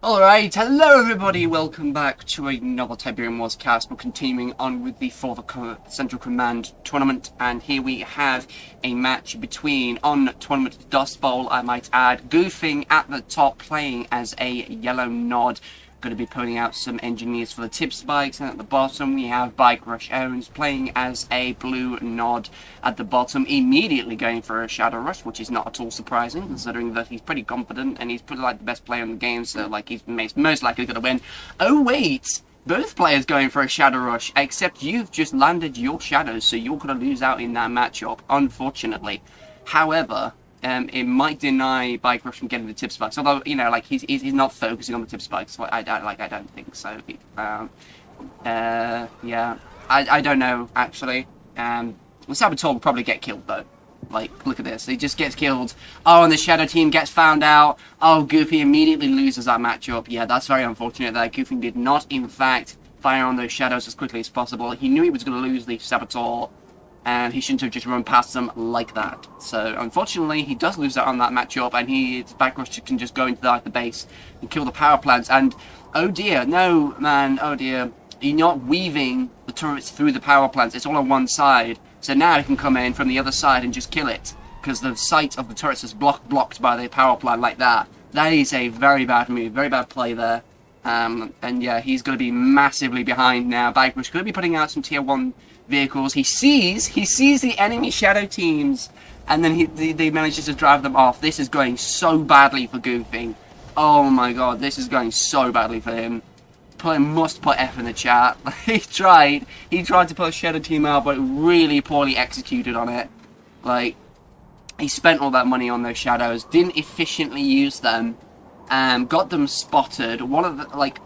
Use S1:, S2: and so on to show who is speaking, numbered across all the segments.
S1: Alright, hello everybody, welcome back to another Tiberium Wars cast. We're continuing on with the Central Command tournament, and here we have a match between, on Tournament Dust Bowl, I might add, Goofing at the top, playing as a yellow nod. Going to be putting out some engineers for the tip spikes, and at the bottom we have Bikerushownz playing as a blue nod at the bottom, immediately going for a shadow rush, which is not at all surprising considering that he's pretty confident and he's pretty like the best player in the game, so like he's most likely going to win. Oh wait, both players going for a shadow rush, except you've just landed your shadows, so you're going to lose out in that matchup, unfortunately. However, it might deny Bikerushownz from getting the tip spikes. Although, you know, like he's not focusing on the tip spikes. So I don't think so. Yeah, I don't know actually. Saboteur will probably get killed though. Like, look at this. He just gets killed. Oh, and the Shadow team gets found out. Oh, Goofy immediately loses that matchup. Yeah, that's very unfortunate that Goofy did not, in fact, fire on those shadows as quickly as possible. He knew he was going to lose the Saboteur, and he shouldn't have just run past them like that. So, unfortunately, he does lose out on that matchup, and his Bikerushownz can just go into the base and kill the power plants. And, oh dear, no, man, oh dear. You're not weaving the turrets through the power plants. It's all on one side. So now he can come in from the other side and just kill it, because the sight of the turrets is blocked by the power plant like that. That is a very bad move, very bad play there. And yeah, he's going to be massively behind now. Bikerushownz going to be putting out some tier 1 vehicles. He sees the enemy shadow teams, and then he manages to drive them off. This is going so badly for Goofing. Oh my god, this is going so badly for him. Must put F in the chat. He tried to put a shadow team out, but really poorly executed on it. Like, he spent all that money on those shadows, didn't efficiently use them, got them spotted.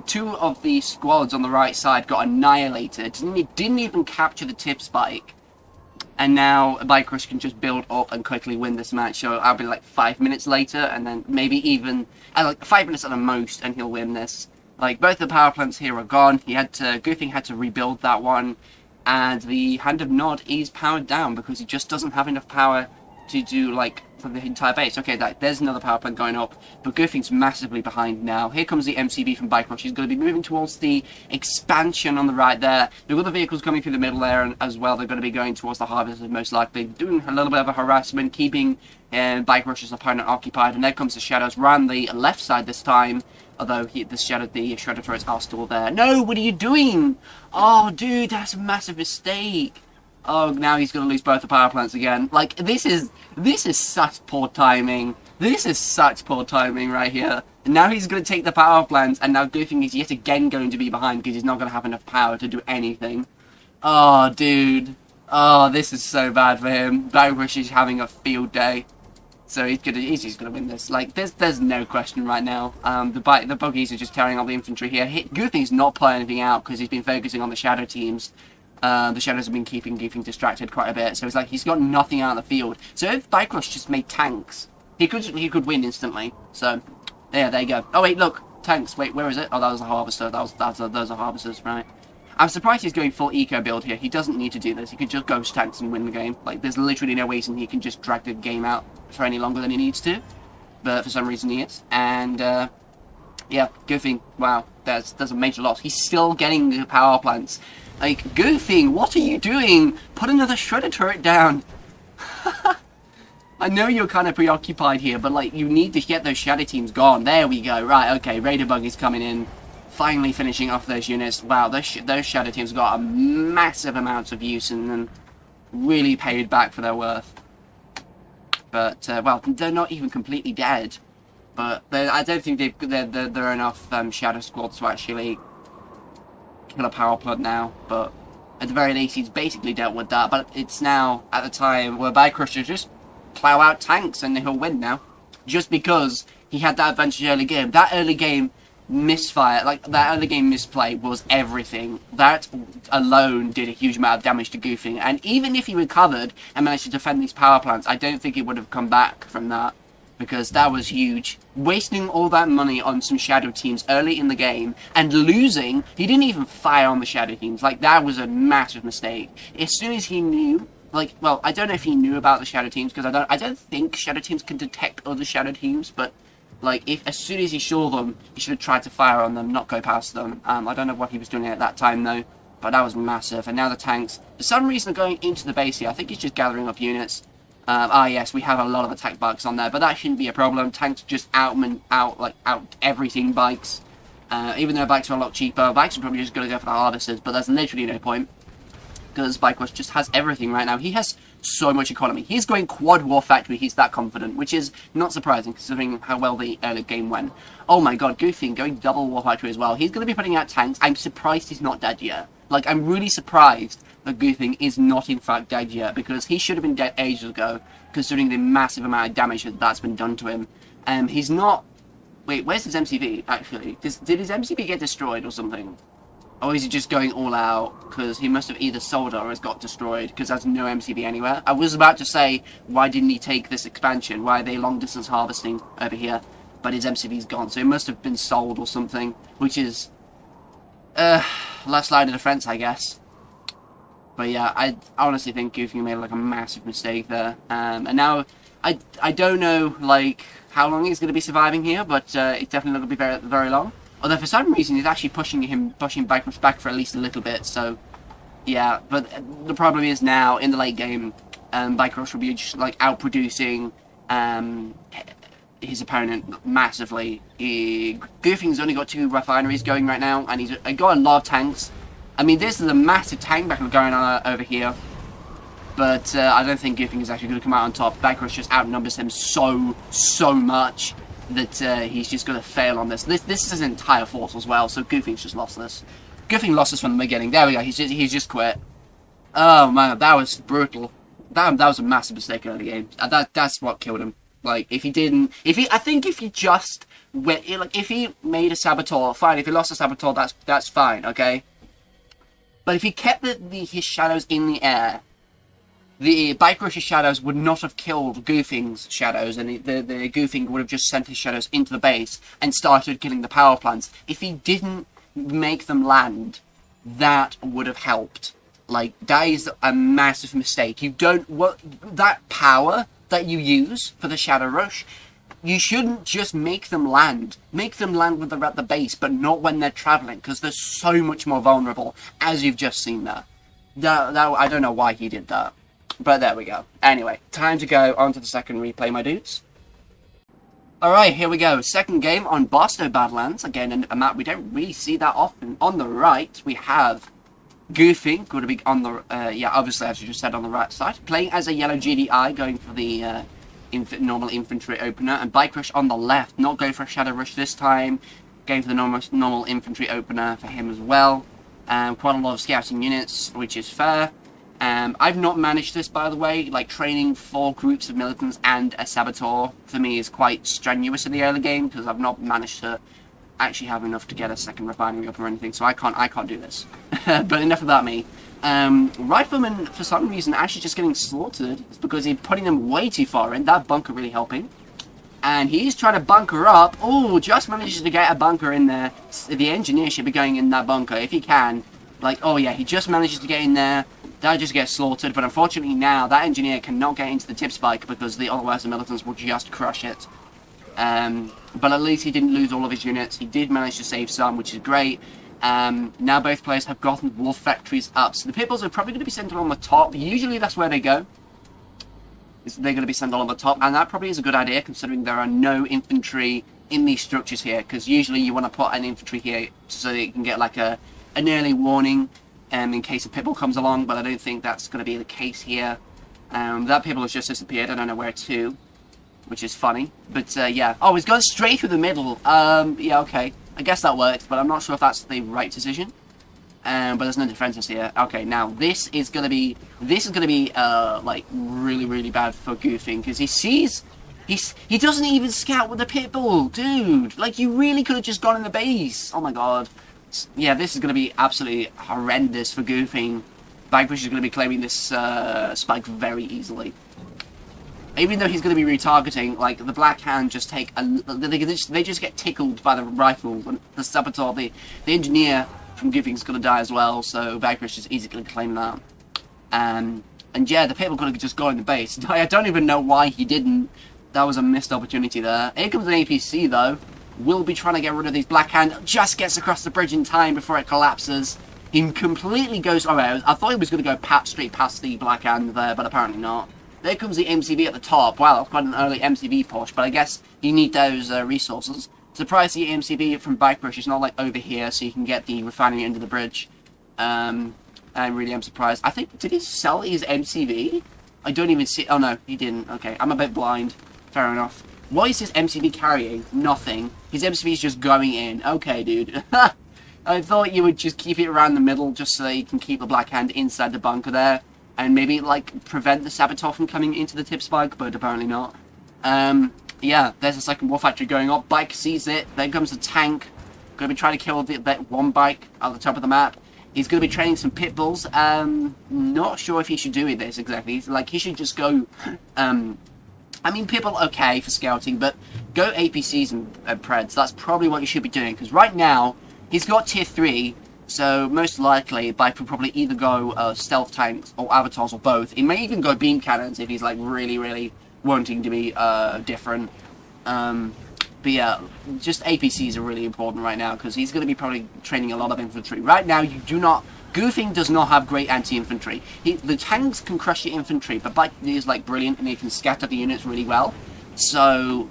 S1: Two of the squads on the right side got annihilated. Didn't even capture the tip spike. And now Bikerushownz can just build up and quickly win this match. So I'll be like 5 minutes later, and then maybe even like 5 minutes at the most, and he'll win this. Like, both the power plants here are gone. Goofing had to rebuild that one, and the Hand of Nod is powered down because he just doesn't have enough power to do, like, for the entire base. Okay, there's another power plant going up, but Goofing's massively behind now. Here comes the MCB from Bikerushownz. He's going to be moving towards the expansion on the right there. There are other vehicles coming through the middle there as well. They're going to be going towards the harvesters most likely, doing a little bit of a harassment, keeping Bikerushownz's opponent occupied. And there comes the shadows round the left side this time. Although the Shredder turrets are still there. No, what are you doing? Oh, dude, that's a massive mistake. Oh, now he's going to lose both the power plants again. Like, this is such poor timing. This is such poor timing right here. And now he's going to take the power plants, and now Goofing is yet again going to be behind because he's not going to have enough power to do anything. Oh, dude. Oh, this is so bad for him. Bikerushownz is having a field day. So he's gonna win this. Like, there's no question right now. The buggies are just carrying all the infantry here. Goofing's not playing anything out because he's been focusing on the shadow teams. The shadows have been keeping Goofing distracted quite a bit. So it's like he's got nothing out of the field. So if Bikerushownz just made tanks, he could win instantly. So there you go. Oh wait, look, tanks. Wait, where is it? Oh, that was a harvester. Those are harvesters, right? I'm surprised he's going full eco build here. He doesn't need to do this. He could just ghost tanks and win the game. Like, there's literally no reason he can just drag the game out for any longer than he needs to. But for some reason he is. And, yeah, Goofing, wow, there's a major loss. He's still getting the power plants. Like, Goofing, what are you doing? Put another Shredder turret down. I know you're kind of preoccupied here, but, like, you need to get those shadow teams gone. There we go. Right, okay, Raider Bug is coming in. Finally finishing off those units. Wow, those shadow teams got a massive amount of use and really paid back for their worth. But, well, they're not even completely dead. But I don't think there are enough shadow squads to actually kill a power plant now. But at the very least, he's basically dealt with that. But it's now at the time where Bikerushownz just plow out tanks and he'll win now. Just because he had that advantage early game. That early game misfire, like that early game misplay was everything. That alone did a huge amount of damage to Goofing, and even if he recovered and managed to defend these power plants, I don't think he would have come back from that, because that was huge. Wasting all that money on some shadow teams early in the game and losing, he didn't even fire on the shadow teams. Like, that was a massive mistake. As soon as he knew, like, well, I don't know if he knew about the shadow teams, because I don't think shadow teams can detect other shadow teams, but Like, if as soon as he saw them, he should have tried to fire on them, not go past them. I don't know what he was doing at that time, though, but that was massive. And now the tanks, for some reason, are going into the base here. I think he's just gathering up units. Yes, we have a lot of attack bikes on there, but that shouldn't be a problem. Tanks just out everything bikes. Even though bikes are a lot cheaper, bikes are probably just going to go for the harvesters, but there's literally no point. Because Bikerushownz just has everything right now. He has so much economy. He's going quad war factory, he's that confident, which is not surprising considering how well the early game went. Oh my god, Goofing going double war factory as well. He's going to be putting out tanks. I'm surprised he's not dead yet. Like, I'm really surprised that Goofing is not in fact dead yet, because he should have been dead ages ago, considering the massive amount of damage that's been done to him. He's not... Wait, where's his MCV, actually? Did his MCV get destroyed or something? Or is he just going all out? Because he must have either sold it or has got destroyed, because there's no MCV anywhere. I was about to say, why didn't he take this expansion? Why are they long distance harvesting over here? But his MCV's gone, so it must have been sold or something, which is... last line of defense, I guess. But yeah, I honestly think Goofing made like a massive mistake there. And now, I don't know, like, how long he's going to be surviving here, but it's definitely not going to be very, very long. Although for some reason he's actually pushing Bikerushownz back for at least a little bit, so yeah. But the problem is now in the late game, Bikerushownz will be just like outproducing his opponent massively. Goofing's only got 2 refineries going right now, and he's got a lot of tanks. I mean, this is a massive tank battle going on over here, but I don't think Goofing is actually going to come out on top. Bikerushownz just outnumbers him so much that he's just going to fail on this. This is his entire force as well, so Goofing's just lost this. Goofing lost this from the beginning. There we go, he's just quit. Oh man, that was brutal. That was a massive mistake early game. That's what killed him. Like, if he made a Saboteur, fine. If he lost a Saboteur, that's fine, okay? But if he kept his shadows in the air, the Bikerush's shadows would not have killed Goofing's shadows, and the Goofing would have just sent his shadows into the base and started killing the power plants. If he didn't make them land, that would have helped. Like, that is a massive mistake. That power that you use for the Shadow Rush, you shouldn't just make them land. Make them land when they're at the base, but not when they're traveling, because they're so much more vulnerable, as you've just seen there. I don't know why he did that. But there we go. Anyway, time to go on to the second replay, my dudes. Alright, here we go. Second game on Barstow Badlands. Again, a map we don't really see that often. On the right, we have Goofing, going to be on the, obviously, as you just said, on the right side. Playing as a yellow GDI, going for the normal infantry opener. And Bikerushownz on the left, not going for a Shadow Rush this time. Going for the normal infantry opener for him as well. Quite a lot of scouting units, which is fair. I've not managed this, by the way. Like, training 4 groups of militants and a Saboteur for me is quite strenuous in the early game, because I've not managed to actually have enough to get a second refinery up or anything, so I can't do this. But enough about me. Rifleman, for some reason, actually just getting slaughtered. It's because he's putting them way too far in. That bunker really helping. And he's trying to bunker up. Oh, just manages to get a bunker in there. The engineer should be going in that bunker if he can. Like, oh yeah, he just manages to get in there. That just gets slaughtered, but unfortunately now that engineer cannot get into the tip spike because otherwise the militants will just crush it. But at least he didn't lose all of his units. He did manage to save some, which is great. Now both players have gotten wolf factories up, so the pitbulls are probably going to be sent on the top. Usually that's where they go. They're going to be sent on the top, and that probably is a good idea considering there are no infantry in these structures here, because usually you want to put an infantry here so that you can get like an early warning in case a pitbull comes along, but I don't think that's going to be the case here. That pitbull has just disappeared. I don't know where to, which is funny. But yeah. Oh, he's gone straight through the middle. Yeah, okay. I guess that worked, but I'm not sure if that's the right decision. But there's no defenses here. Okay, now this is gonna be like really bad for Goofing, because he doesn't even scout with the pitbull, dude. Like, you really could have just gone in the base. Oh my god. Yeah, this is going to be absolutely horrendous for Goofing. Bikerushownz is going to be claiming this spike very easily. Even though he's going to be retargeting, like, the Black Hand just take they just get tickled by the rifle. The Saboteur, the engineer from Goofing is going to die as well, so Bikerushownz is easily going to claim that. And yeah, the people could have just gone in the base. I don't even know why he didn't, That was a missed opportunity there. Here comes an APC, though. Will be trying to get rid of these Black Hand. Just gets across the bridge in time before it collapses. He completely goes... Alright, I thought he was going to go straight past the Black Hand there, but apparently not. There comes the MCV at the top. Wow, that's quite an early MCV push, but I guess you need those resources. Surprised the MCV from Bikerushownz is not, like, over here, so you can get the refinery under the bridge. I really am surprised. I think... Did he sell his MCV? I don't even see... Oh, no, he didn't. Okay, I'm a bit blind. Fair enough. What is his MCV carrying? Nothing. His MCV is just going in. Okay, dude. I thought you would just keep it around the middle just so that you can keep the Black Hand inside the bunker there. And maybe, like, prevent the Saboteur from coming into the tip spike, but apparently not. Yeah, there's a second war factory going up. Bike sees it. There comes the tank. Gonna be trying to kill that one bike at the top of the map. He's gonna be training some pit bulls. Not sure if he should do this exactly. Like, he should just go, I mean, people okay for scouting, but go APCs and Preds. That's probably what you should be doing, because right now, he's got tier 3, so most likely, Bike will probably either go stealth tanks, or avatars, or both. He may even go beam cannons if he's, like, really, really wanting to be different. But yeah, just APCs are really important right now, because he's going to be probably training a lot of infantry. Right now, you do not... Goofing does not have great anti-infantry. The tanks can crush your infantry, but Bike is, like, brilliant, and he can scatter the units really well. So,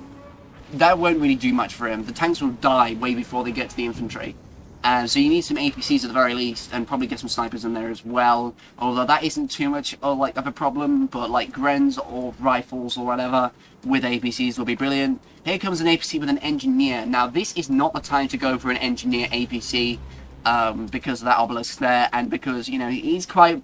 S1: that won't really do much for him. The tanks will die way before they get to the infantry. So you need some APCs at the very least, and probably get some snipers in there as well. Although that isn't too much of a problem, but like Grens or rifles or whatever with APCs will be brilliant. Here comes an APC with an engineer. Now this is not the time to go for an engineer APC because of that obelisk there, and because, you know, he's got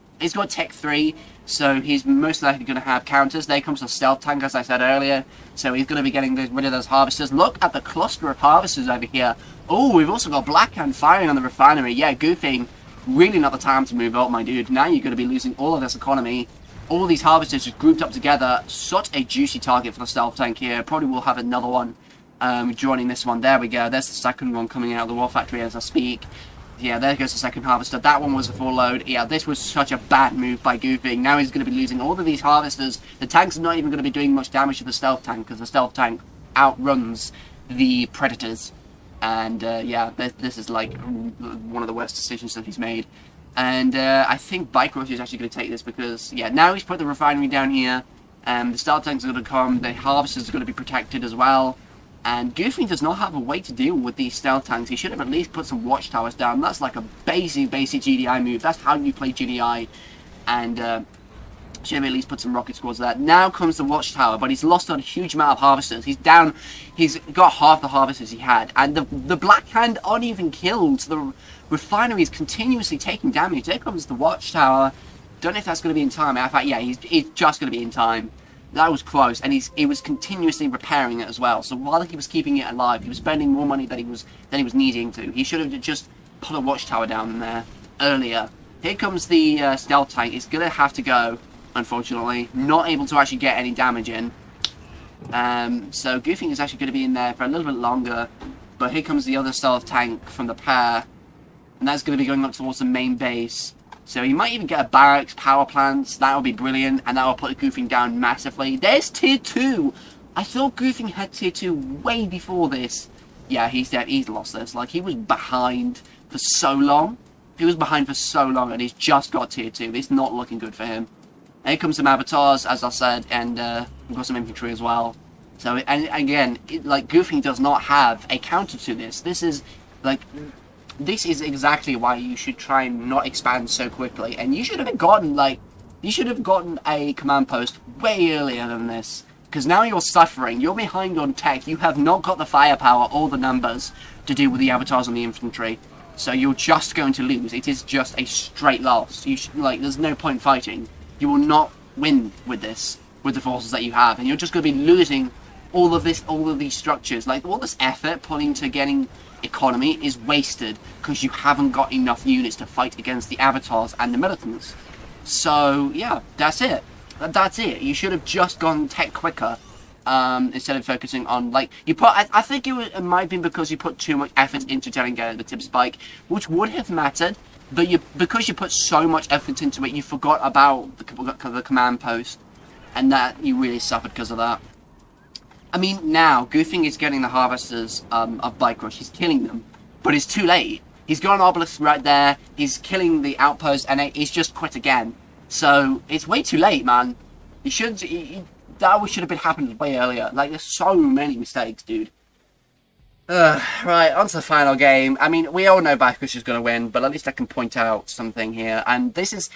S1: tech 3, so he's most likely going to have counters. There comes the stealth tank, as I said earlier, so he's going to be getting rid of those harvesters. Look at the cluster of harvesters over here. Oh, we've also got Black Hand firing on the refinery. Yeah, Goofing, really not the time to move up, my dude. Now you're going to be losing all of this economy. All these harvesters just grouped up together. Such a juicy target for the stealth tank here. Probably will have another one joining this one. There we go. There's the second one coming out of the war factory as I speak. Yeah, there goes the second harvester. That one was a full load. Yeah, this was such a bad move by Goofing. Now he's going to be losing all of these harvesters. The tank's not even going to be doing much damage to the stealth tank, because the stealth tank outruns the predators. And, yeah, this is, like, one of the worst decisions that he's made. And, I think Bikerushownz is actually going to take this, because, yeah, now he's put the refinery down here. The stealth tanks are going to come. The harvesters are going to be protected as well. And Goofing does not have a way to deal with these stealth tanks. He should have at least put some watchtowers down. That's like a basic GDI move. That's how you play GDI. And should have at least put some rocket squads there. Now comes the watchtower, but he's lost on a huge amount of harvesters. He's down. He's got half the harvesters he had. And the Black Hand aren't even killed. The refinery is continuously taking damage. There comes the watchtower. Don't know if that's going to be in time. In fact, yeah, he's just going to be in time. That was close, and he was continuously repairing it as well. So while he was keeping it alive, he was spending more money than he was needing to. He should have just put a watchtower down there earlier. Here comes the stealth tank. It's gonna have to go, unfortunately. Not able to actually get any damage in. So Goofing is actually going to be in there for a little bit longer. But here comes the other stealth tank from the pair, and that's going to be going up towards the main base. So he might even get a barracks, power plants. That would be brilliant, and that will put Goofing down massively. There's tier 2. I thought Goofing had tier 2 way before this. Yeah, he's dead. He's lost this. Like, he was behind for so long. He was behind for so long, and he's just got tier 2. It's not looking good for him. Here comes some avatars, as I said, and we've got some infantry as well. So, and again, like, Goofing does not have a counter to this. This is, like... This is exactly why you should try and not expand so quickly. And you should have gotten, like, you should have gotten a command post way earlier than this. Because now you're suffering. You're behind on tech. You have not got the firepower or the numbers to deal with the avatars and the infantry. So you're just going to lose. It is just a straight loss. You should, like, there's no point fighting. You will not win with this, with the forces that you have. And you're just going to be losing all of these structures. Like, all this effort put into getting economy is wasted because you haven't got enough units to fight against the avatars and the militants. So yeah, that's it. That's it. You should have just gone tech quicker instead of focusing on, like, you put. I think it might have been because you put too much effort into trying to get the tip spike, which would have mattered. But because you put so much effort into it, you forgot about the command post, and that you really suffered because of that. I mean, now, Goofing is getting the harvesters of Bikerush. He's killing them. But it's too late. He's got an obelisk right there. He's killing the outpost, and he's just quit again. So, it's way too late, man. That should have been happening way earlier. Like, there's so many mistakes, dude. Right, on to the final game. I mean, we all know Bikerushownz is going to win, but at least I can point out something here. And this is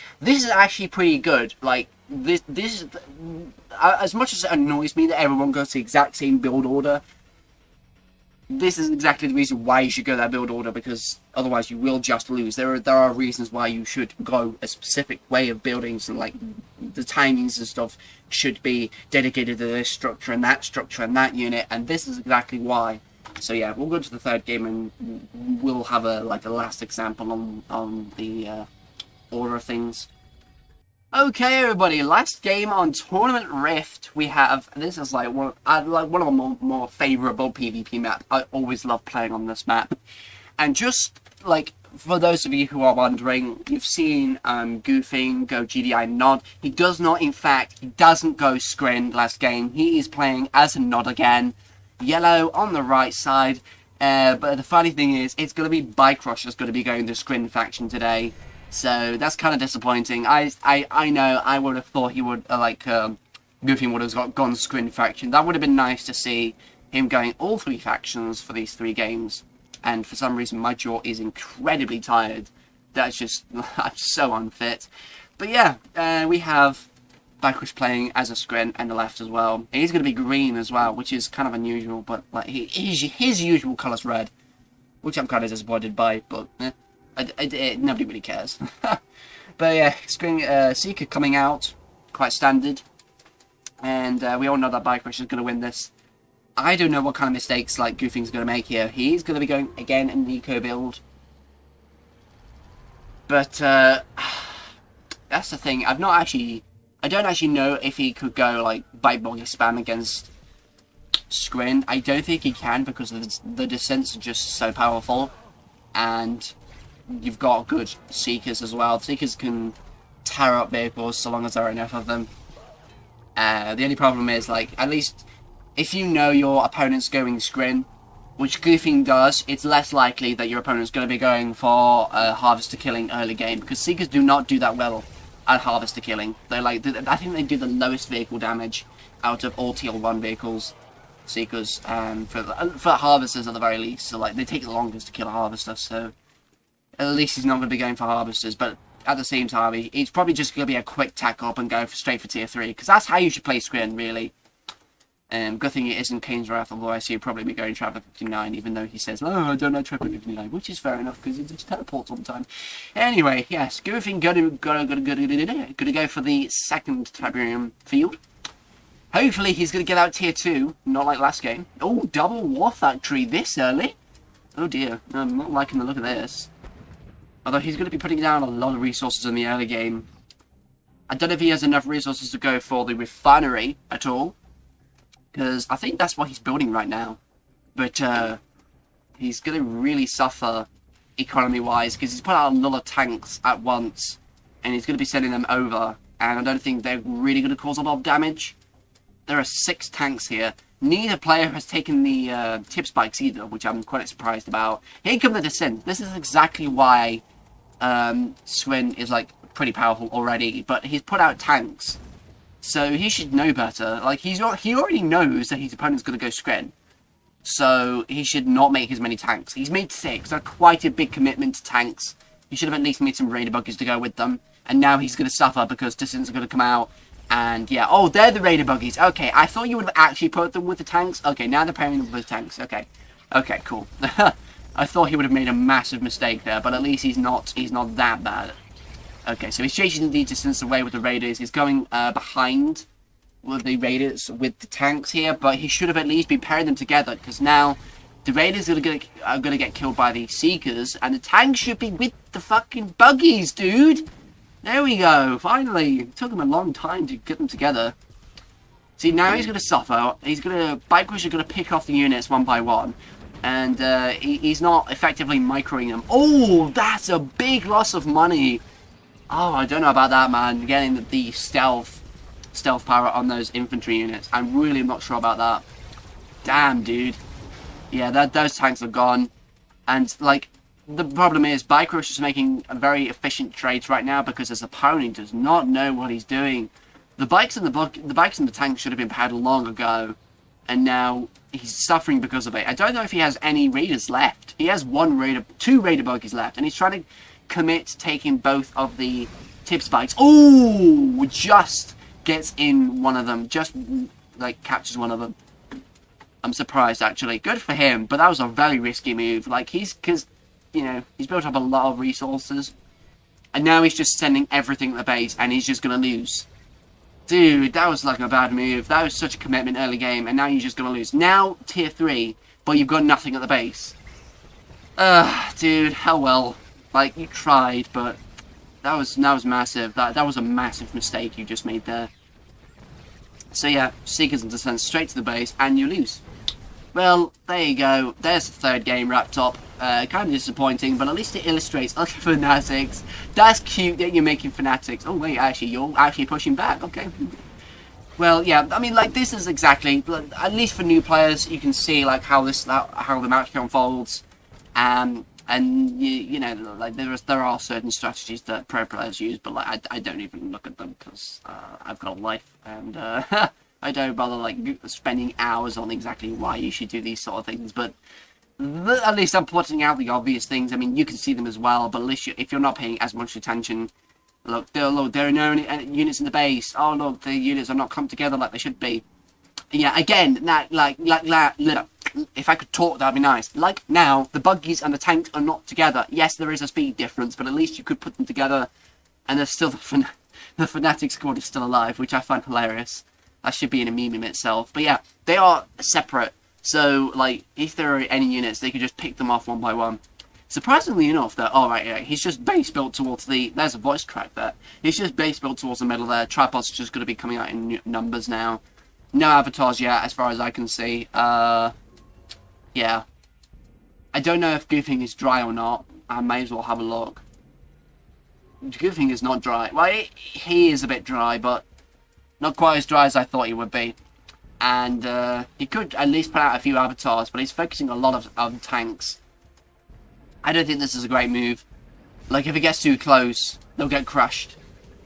S1: actually pretty good. Like, this is... as much as it annoys me that everyone goes to the exact same build order, this is exactly the reason why you should go that build order, because otherwise you will just lose. There are reasons why you should go a specific way of building, so like the timings and stuff should be dedicated to this structure and that unit, and this is exactly why. So yeah, we'll go to the third game and we'll have a last example on the order of things. Okay, everybody, last game on Tournament Rift, we have, this is like one of the more favourable PvP maps. I always love playing on this map. And just, like, for those of you who are wondering, you've seen Goofing go GDI Nod. He does not, in fact, he doesn't go Scrin last game. He is playing as a Nod again. Yellow on the right side. But the funny thing is, it's going to be Bikerushownz that's going to be going the Scrin faction today. So that's kind of disappointing. I know I would have thought he would Goofing would have gone Scrin faction. That would have been nice to see him going all three factions for these 3 games. And for some reason my jaw is incredibly tired. That's just I'm so unfit. But yeah, we have Bikerushownz playing as a Scrin and the left as well. He's going to be green as well, which is kind of unusual. But like his usual colour's red, which I'm kind of disappointed by. But nobody really cares. But yeah, Seeker coming out, quite standard. And we all know that Bikerushownz is going to win this. I don't know what kind of mistakes like Goofing's going to make here. He's going to be going again in the eco build. But that's the thing. I don't actually know if he could go like bite boggy spam against Scrin. I don't think he can, because the descents are just so powerful. And you've got good Seekers as well. Seekers can tear up vehicles so long as there are enough of them. The only problem is, like, at least if you know your opponent's going Scrin, which Goofing does, it's less likely that your opponent's going to be going for Harvester killing early game, because Seekers do not do that well at Harvester killing. I think they do the lowest vehicle damage out of all Tier 1 vehicles, Seekers, for Harvesters at the very least. So like, they take the longest to kill a Harvester, so at least he's not going to be going for Harvesters. But at the same time, he's probably just going to be a quick tack up and go straight for Tier 3, because that's how you should play Scrin, really. Good thing it isn't Kane's Wrath, although I see he'll probably be going Traveller 59, even though he says, oh, I don't know Traveller 59, which is fair enough, because he just teleports all the time. Anyway, yes, Goofing gonna go for the second Tiberium field. Hopefully he's going to get out Tier 2, not like last game. Oh, double War Factory this early? Oh dear, I'm not liking the look of this. Although he's going to be putting down a lot of resources in the early game. I don't know if he has enough resources to go for the refinery at all, because I think that's what he's building right now. But he's going to really suffer economy-wise, because he's put out a lot of tanks at once, and he's going to be sending them over, and I don't think they're really going to cause a lot of damage. There are 6 tanks here. Neither player has taken the tip spikes either, which I'm quite surprised about. Here come the descent. This is exactly why Scrin is like pretty powerful already, but he's put out tanks, so he should know better. Like, he already knows that his opponent's going to go Scrin, so he should not make as many tanks. He's made 6. That's quite a big commitment to tanks. He should have at least made some raider buggies to go with them, and now he's going to suffer because descents are going to come out. And yeah, oh, they're the raider buggies. Okay, I thought you would have actually put them with the tanks. Okay, now they're pairing them with the tanks. Okay, cool. I thought he would have made a massive mistake there, but at least he's not that bad. Okay, so he's chasing the distance away with the raiders. He's going behind with the raiders with the tanks here, but he should have at least been pairing them together, because now the raiders are gonna get killed by the Seekers, and the tanks should be with the fucking buggies, dude. There we go, finally. It took him a long time to get them together. See, now he's going to suffer. Bikerushownz are going to pick off the units one by one. And he's not effectively microing them. Oh, that's a big loss of money. Oh, I don't know about that, man. Getting the stealth power on those infantry units. I'm really not sure about that. Damn, dude. Yeah, those tanks are gone. And, like, the problem is, Bikerushownz is making a very efficient trades right now because his opponent does not know what he's doing. The bikes and the tanks should have been paddled long ago, and now he's suffering because of it. I don't know if he has any raiders left. He has two raider buggies left, and he's trying to commit to taking both of the tip spikes. Oh, just gets in one of them, just like captures one of them. I'm surprised, actually. Good for him, but that was a very risky move. Like, because, you know, he's built up a lot of resources, and now he's just sending everything at the base, and he's just going to lose. Dude, that was like a bad move. That was such a commitment early game, and now you're just going to lose. Now, tier 3, but you've got nothing at the base. Dude, hell well. Like, you tried, but that was massive. That was a massive mistake you just made there. So yeah, Seekers and Descent straight to the base, and you lose. Well, there you go. There's the third game wrapped up. Kind of disappointing, but at least it illustrates other fanatics. That's cute that you're making fanatics. Oh wait, actually, you're actually pushing back. Okay. Well, yeah. I mean, like, this is exactly, at least for new players, you can see like how the match unfolds. And you know, like there are certain strategies that pro players use, but like I don't even look at them because I've got a life, and I don't bother like spending hours on exactly why you should do these sort of things. But at least I'm putting out the obvious things. I mean, you can see them as well, but at least if you're not paying as much attention, look, there are no units in the base. Oh look, the units are not come together like they should be. Yeah, again, like if I could talk, that'd be nice. Like, now, the buggies and the tanks are not together. Yes, there is a speed difference, but at least you could put them together, and there's still the Fnatic squad is still alive, which I find hilarious. That should be in a meme in itself. But yeah, they are separate, so, like, if there are any units, they could just pick them off one by one. Surprisingly enough, though, alright, yeah, he's just base built towards there's a voice track there. He's just base built towards the middle there. Tripods just going to be coming out in numbers now. No avatars yet, as far as I can see. Yeah. I don't know if Goofing is dry or not. I may as well have a look. Goofing is not dry. Well, he is a bit dry, but not quite as dry as I thought he would be. And he could at least put out a few avatars, but he's focusing a lot on tanks. I don't think this is a great move. Like, if it gets too close, they'll get crushed.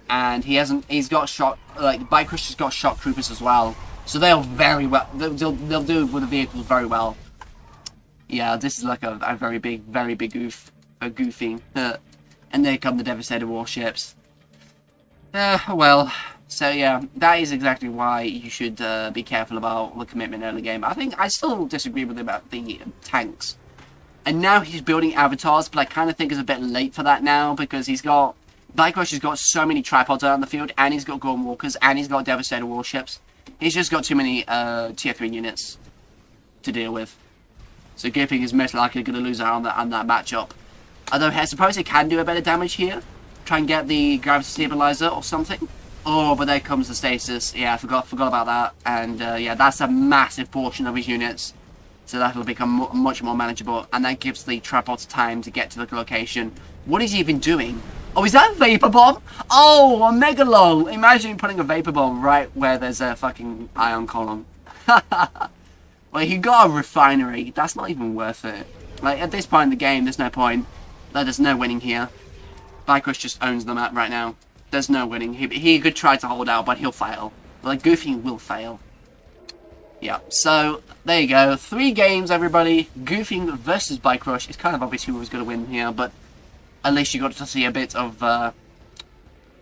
S1: And he's got shot, like, Bikerushownz has got shock troopers as well. So they'll very well, they'll do with the vehicles very well. Yeah, this is like a very big goofing. And there come the Devastator warships. Well, so yeah, that is exactly why you should be careful about the commitment early game. I still disagree with him about the tanks. And now he's building avatars, but I kind of think it's a bit late for that now, because Bikerushownz has got so many tripods out on the field, and he's got Gorm Walkers, and he's got Devastator warships. He's just got too many tier 3 units to deal with. So Goofing is most likely going to lose out on that matchup. Although I suppose he can do a bit of damage here. Try and get the gravity stabilizer or something. Oh, but there comes the stasis. Yeah, I forgot about that. And yeah, that's a massive portion of his units. So that'll become much more manageable. And that gives the tripods time to get to the location. What is he even doing? Oh, is that a vapor bomb? Oh, a mega lol. Imagine putting a vapor bomb right where there's a fucking ion column. Well, he got a refinery. That's not even worth it. Like, at this point in the game, there's no point. There's no winning here. Bikerushownz just owns the map right now. There's no winning. He could try to hold out, but he'll fail. Like, Goofing will fail. Yeah, so, there you go. 3 games, everybody. Goofing versus Bikerushownz. It's kind of obvious who was going to win here, but at least you got to see a bit of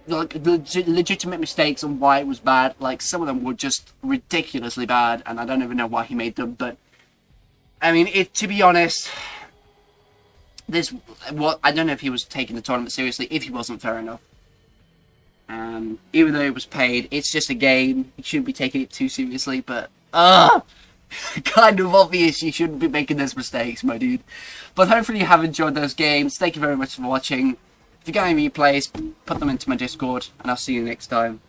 S1: like legitimate mistakes on why it was bad. Like, some of them were just ridiculously bad, and I don't even know why he made them. But I mean, to be honest, I don't know if he was taking the tournament seriously. If he wasn't, fair enough. Even though it was paid, it's just a game. You shouldn't be taking it too seriously. But kind of obvious you shouldn't be making those mistakes, my dude. But hopefully you have enjoyed those games. Thank you very much for watching. If you got any replays, put them into my Discord, and I'll see you next time.